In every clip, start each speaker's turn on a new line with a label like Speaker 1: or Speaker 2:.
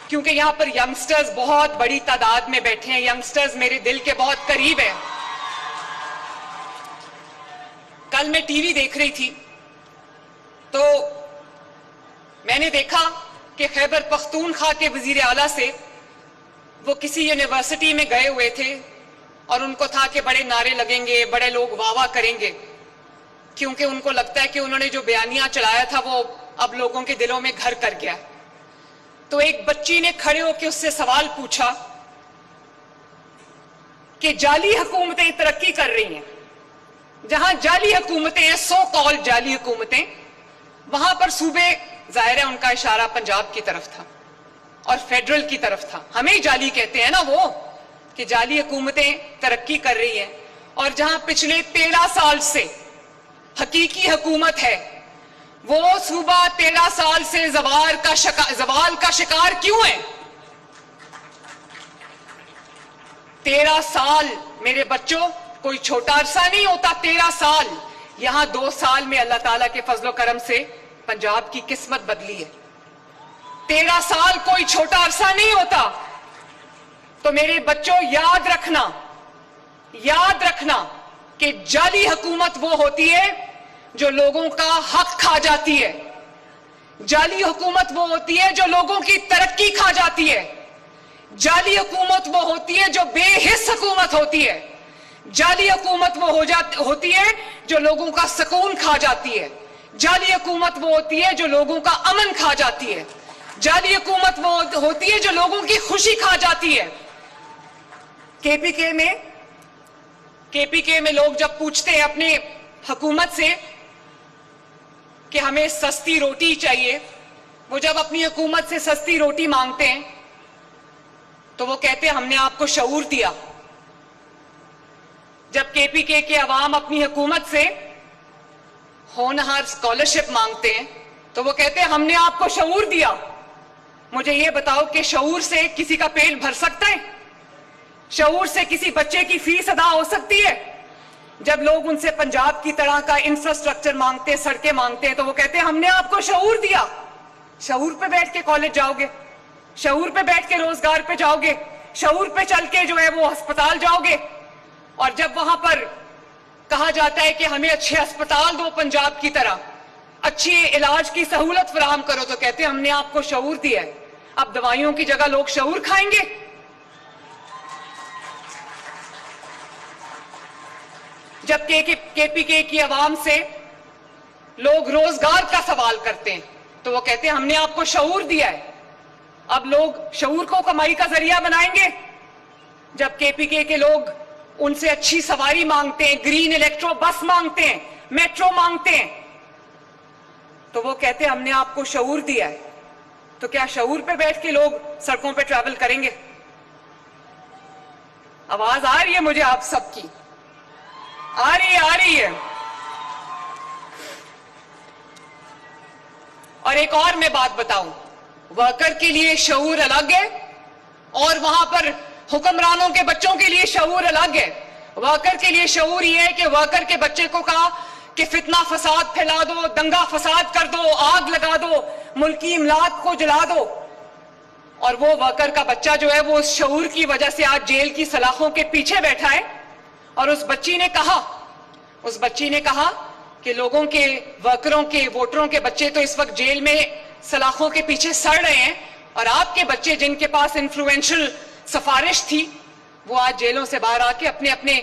Speaker 1: क्योंकि यहाँ पर यंगस्टर्स बहुत बड़ी तादाद में बैठे हैं। यंगस्टर्स मेरे दिल के बहुत करीब हैं। कल मैं टीवी देख रही थी तो मैंने देखा कि खैबर पख्तूनख्वा के वजीर आला से वो किसी यूनिवर्सिटी में गए हुए थे और उनको था कि बड़े नारे लगेंगे, बड़े लोग वाह वाह करेंगे, क्योंकि उनको लगता है कि उन्होंने जो बयानिया चलाया था वो अब लोगों के दिलों में घर कर गया। तो एक बच्ची ने खड़े होकर उससे सवाल पूछा कि जाली हुकूमतें तरक्की कर रही हैं, जहां जाली हुकूमतें हैं, सो कॉल्ड जाली हुकूमतें, वहां पर सूबे, जाहिर है उनका इशारा पंजाब की तरफ था और फेडरल की तरफ था। हमें ही जाली कहते हैं ना वो, कि जाली हुकूमतें तरक्की कर रही हैं, और जहां पिछले 13 साल से हकीकी हुकूमत है, वो सूबा 13 साल से जवाल का शिकार क्यों है? 13 साल मेरे बच्चों कोई छोटा अरसा नहीं होता। 13 साल, यहां 2 साल में अल्लाह ताला के फजलो करम से पंजाब की किस्मत बदली है। 13 साल कोई छोटा अरसा नहीं होता। तो मेरे बच्चों याद रखना कि जाली हुकूमत वो होती है जो लोगों का हक खा जाती है। जाली हुकूमत वो होती है जो लोगों की तरक्की खा जाती है। जाली हुकूमत वो होती है जो बेहिस हुकूमत होती है। जाली हुकूमत वो होती है जो लोगों का सुकून खा जाती है। जाली हुकूमत वो होती है जो लोगों का अमन खा जाती है। जाली हुकूमत वो होती है जो लोगों की खुशी खा जाती है। केपीके में लोग जब पूछते हैं अपने हुकूमत से कि हमें सस्ती रोटी चाहिए, वो जब अपनी हुकूमत से सस्ती रोटी मांगते हैं तो वो कहते हैं हमने आपको शऊर दिया। जब केपीके के अवाम अपनी हुकूमत से होनहार स्कॉलरशिप मांगते हैं तो वो कहते हैं हमने आपको शऊर दिया। मुझे ये बताओ कि शऊर से किसी का पेट भर सकता है? शऊर से किसी बच्चे की फीस अदा हो सकती है? जब लोग उनसे पंजाब की तरह का इंफ्रास्ट्रक्चर मांगते हैं, सड़कें मांगते हैं, तो वो कहते हैं हमने आपको शऊर दिया। शऊर पे बैठ के कॉलेज जाओगे, शऊर पे बैठ के रोजगार पे जाओगे, शऊर पे चल के जो है वो अस्पताल जाओगे। और जब वहां पर कहा जाता है कि हमें अच्छे अस्पताल दो, पंजाब की तरह अच्छी इलाज की सहूलत फराहम करो, तो कहते हैं हमने आपको शऊर दिया है। अब दवाइयों की जगह लोग शऊर खाएंगे। जब केपीके की आवाम से लोग रोजगार का सवाल करते हैं तो वो कहते हैं हमने आपको शऊर दिया है। अब लोग शऊर को कमाई का जरिया बनाएंगे। जब केपीके के लोग उनसे अच्छी सवारी मांगते हैं, ग्रीन इलेक्ट्रो बस मांगते हैं, मेट्रो मांगते हैं, तो वो कहते हैं हमने आपको शऊर दिया है। तो क्या शऊर पे बैठ के लोग सड़कों पे ट्रैवल करेंगे? आवाज आ रही है मुझे आप सबकी? आ रही है। और एक और मैं बात बताऊं, वर्कर के लिए शऊर अलग है और वहां पर हुक्मरानों के बच्चों के लिए शऊर अलग है। वर्कर के लिए शऊर यह है कि वर्कर के बच्चे को कहा कि फितना फसाद फैला दो, दंगा फसाद कर दो, आग लगा दो, मुल्की इमलाक को जला दो, और वो वर्कर का बच्चा जो है वो उस शऊर की वजह से आज जेल की सलाखों के पीछे बैठा है। और उस बच्ची ने कहा कि लोगों के, वर्करों के, वोटरों के बच्चे तो इस वक्त जेल में सलाखों के पीछे सड़ रहे हैं, और आपके बच्चे जिनके पास इन्फ्लुएंशियल सिफारिश थी वो आज जेलों से बाहर आके अपने अपने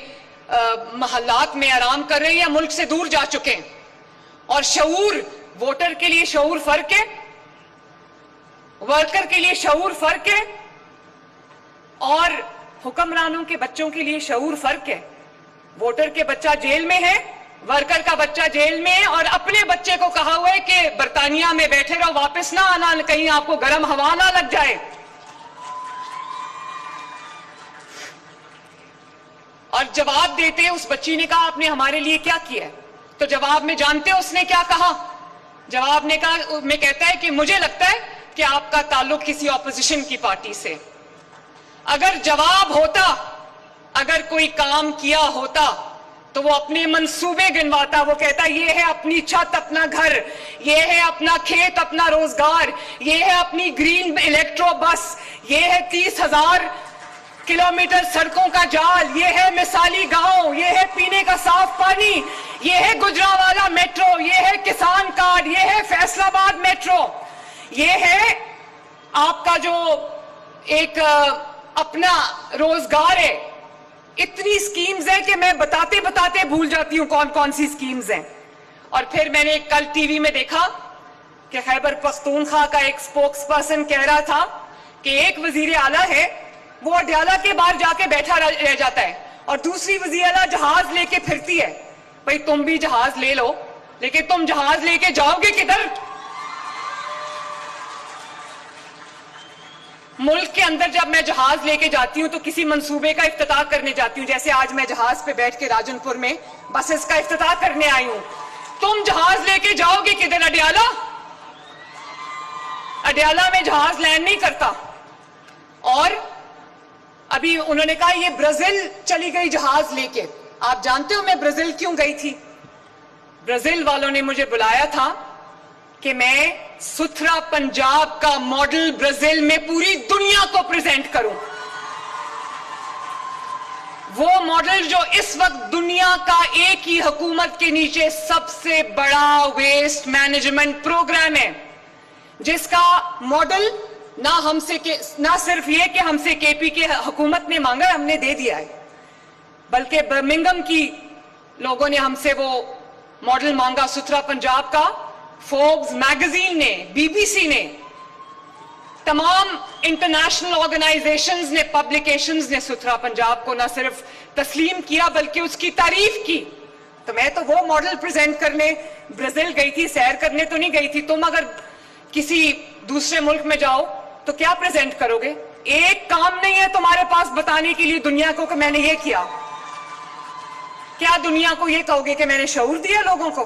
Speaker 1: महल्लात में आराम कर रहे हैं या मुल्क से दूर जा चुके हैं। और शऊर, वोटर के लिए शऊर फर्क है, वर्कर के लिए शऊर फर्क है, और हुक्मरानों के बच्चों के लिए शऊर फर्क है। वोटर के बच्चा जेल में है, वर्कर का बच्चा जेल में है, और अपने बच्चे को कहा हुआ है कि बर्तानिया में बैठे रहो, वापस ना आना, कहीं आपको गर्म हवा ना लग जाए। और जवाब देते उस बच्ची ने कहा आपने हमारे लिए क्या किया? तो जवाब में जानते हो उसने क्या कहा? जवाब में कहता है कि मुझे लगता है कि आपका ताल्लुक किसी ऑपोजिशन की पार्टी से। अगर जवाब होता, अगर कोई काम किया होता तो वो अपने मंसूबे गिनवाता, वो कहता ये है अपनी छत, अपना घर, ये है अपना खेत, अपना रोजगार, ये है अपनी ग्रीन इलेक्ट्रो बस, ये है 30,000 किलोमीटर सड़कों का जाल, ये है मिसाली गांव, ये है पीने का साफ पानी, ये है गुजरांवाला मेट्रो, ये है किसान कार्ड, ये है फैसलाबाद मेट्रो, ये है आपका जो एक अपना रोजगार है। इतनी स्कीम्स हैं कि मैं बताते बताते भूल जाती हूं कौन कौन सी स्कीम्स हैं। और फिर मैंने कल टीवी में देखा कि खैबर पख्तूनख्वा का एक स्पोक्स पर्सन कह रहा था कि एक वजीर आला है, वो अडयाला के बाहर जाके बैठा रह जाता है और दूसरी वजीर आला जहाज लेके फिरती है। भाई तुम भी जहाज ले लो, लेकिन तुम जहाज लेके जाओगे किधर? मुल्क के अंदर जब मैं जहाज लेके जाती हूं तो किसी मंसूबे का इफ्तिताह करने जाती हूं, जैसे आज मैं जहाज पे बैठ के राजनपुर में बसेस का इफ्तिताह करने आई हूं। तुम जहाज लेके जाओगे किधर? अडयाला? अडयाला में जहाज लैंड नहीं करता। और अभी उन्होंने कहा ये ब्राजील चली गई जहाज लेके। आप जानते हो मैं ब्राजील क्यों गई थी? ब्राजील वालों ने मुझे बुलाया था कि मैं सुथरा पंजाब का मॉडल ब्राजील में पूरी दुनिया को प्रेजेंट करूं। वो मॉडल जो इस वक्त दुनिया का एक ही हुकूमत के नीचे सबसे बड़ा वेस्ट मैनेजमेंट प्रोग्राम है, जिसका मॉडल ना सिर्फ ये कि हमसे केपी के हुकूमत ने मांगा, हमने दे दिया है, बल्कि बर्मिंघम की लोगों ने हमसे वो मॉडल मांगा सुथरा पंजाब का। फोर्ब्स मैगजीन ने, बीबीसी ने, तमाम इंटरनेशनल ऑर्गेनाइजेशंस ने, पब्लिकेशंस ने सुथरा पंजाब को न सिर्फ तस्लीम किया बल्कि उसकी तारीफ की। तो मैं तो वो मॉडल प्रेजेंट करने ब्राजील गई थी, सैर करने तो नहीं गई थी। तुम अगर किसी दूसरे मुल्क में जाओ तो क्या प्रेजेंट करोगे? एक काम नहीं है तुम्हारे पास बताने के लिए दुनिया को कि मैंने ये किया। क्या दुनिया को ये कहोगे कि मैंने शऊर दिया लोगों को?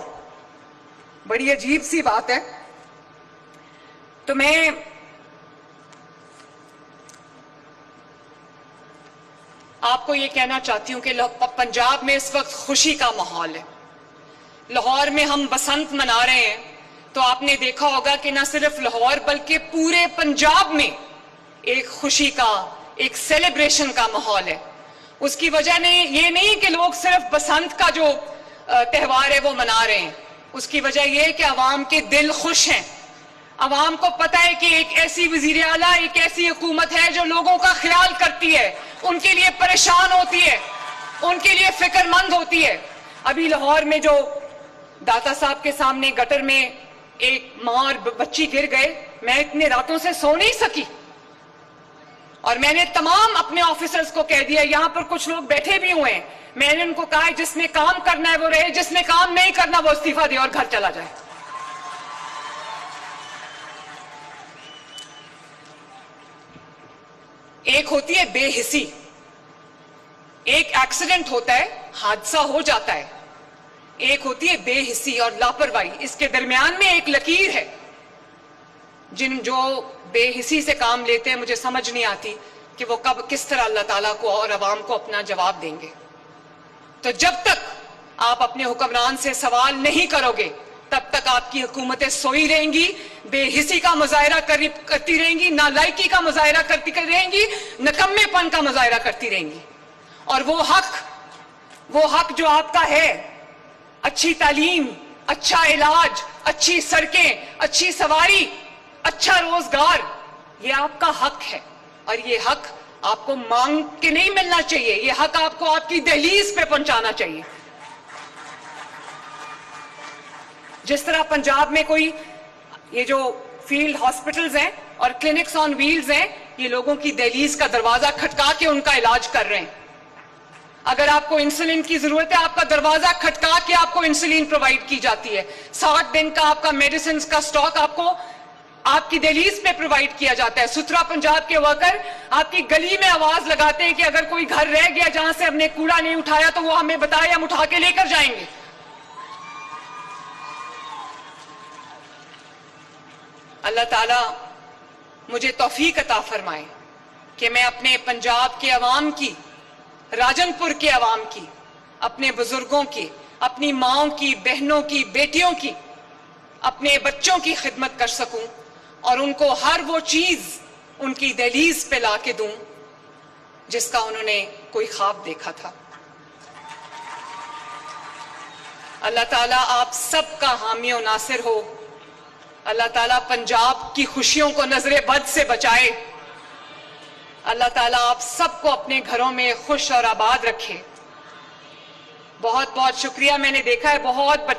Speaker 1: बड़ी अजीब सी बात है। तो मैं आपको ये कहना चाहती हूं कि पंजाब में इस वक्त खुशी का माहौल है। लाहौर में हम बसंत मना रहे हैं, तो आपने देखा होगा कि न सिर्फ लाहौर बल्कि पूरे पंजाब में एक खुशी का, एक सेलिब्रेशन का माहौल है। उसकी वजह ये नहीं कि लोग सिर्फ बसंत का जो त्योहार है वो मना रहे हैं। उसकी वजह यह है कि अवाम के दिल खुश हैं। अवाम को पता है कि एक ऐसी वजीर आला, एक ऐसी हुकूमत है जो लोगों का ख्याल करती है, उनके लिए परेशान होती है, उनके लिए फिक्रमंद होती है। अभी लाहौर में जो दाता साहब के सामने गटर में एक मां और बच्ची गिर गए, मैं इतने रातों से सो नहीं सकी और मैंने तमाम अपने ऑफिसर्स को कह दिया, यहां पर कुछ लोग बैठे भी हुए हैं, मैंने उनको कहा जिसने काम करना है वो रहे, जिसने काम नहीं करना वो इस्तीफा दे और घर चला जाए। एक होती है बेहिसी, एक एक्सीडेंट होता है, हादसा हो जाता है, एक होती है बेहिसी और लापरवाही। इसके दरमियान में एक लकीर है। जो बेहिसी से काम लेते हैं, मुझे समझ नहीं आती कि वो कब किस तरह अल्लाह ताला को और अवाम को अपना जवाब देंगे। तो जब तक आप अपने हुक्मरान से सवाल नहीं करोगे तब तक आपकी हुकूमतें सोई रहेंगी, बेहिसी का मुजाहरा करती रहेंगी, नालायकी का मुजाहरा करती रहेंगी, नकम्मेपन का मुजाहरा करती रहेंगी। और वो हक जो आपका है, अच्छी तालीम, अच्छा इलाज, अच्छी सड़कें, अच्छी सवारी, अच्छा रोजगार, ये आपका हक है। और ये हक आपको मांग के नहीं मिलना चाहिए, ये हक आपको आपकी दहलीज पे पहुंचाना चाहिए। जिस तरह पंजाब में कोई ये जो फील्ड हॉस्पिटल्स हैं और क्लिनिक्स ऑन व्हील्स हैं, ये लोगों की दहलीज का दरवाजा खटका के उनका इलाज कर रहे हैं। अगर आपको इंसुलिन की जरूरत है, आपका दरवाजा खटका के आपको इंसुलिन प्रोवाइड की जाती है। 60 दिन का आपका मेडिसिन का स्टॉक आपको आपकी दहलीज पे प्रोवाइड किया जाता है। सुथरा पंजाब के वर्कर आपकी गली में आवाज लगाते हैं कि अगर कोई घर रह गया जहां से हमने कूड़ा नहीं उठाया तो वो हमें बताए, हम उठा के लेकर जाएंगे। अल्लाह ताला मुझे तौफीक अता फरमाए कि मैं अपने पंजाब के अवाम की, राजनपुर के अवाम की, अपने बुजुर्गों की, अपनी माओं की, बहनों की, बेटियों की, अपने बच्चों की खिदमत कर सकूं और उनको हर वो चीज उनकी दहलीज पे ला के दूं जिसका उन्होंने कोई ख्वाब देखा था। अल्लाह ताला आप सबका हामी और नासिर हो। अल्लाह ताला पंजाब की खुशियों को नजरे बद से बचाए। अल्लाह ताला आप सबको अपने घरों में खुश और आबाद रखे। बहुत बहुत शुक्रिया। मैंने देखा है बहुत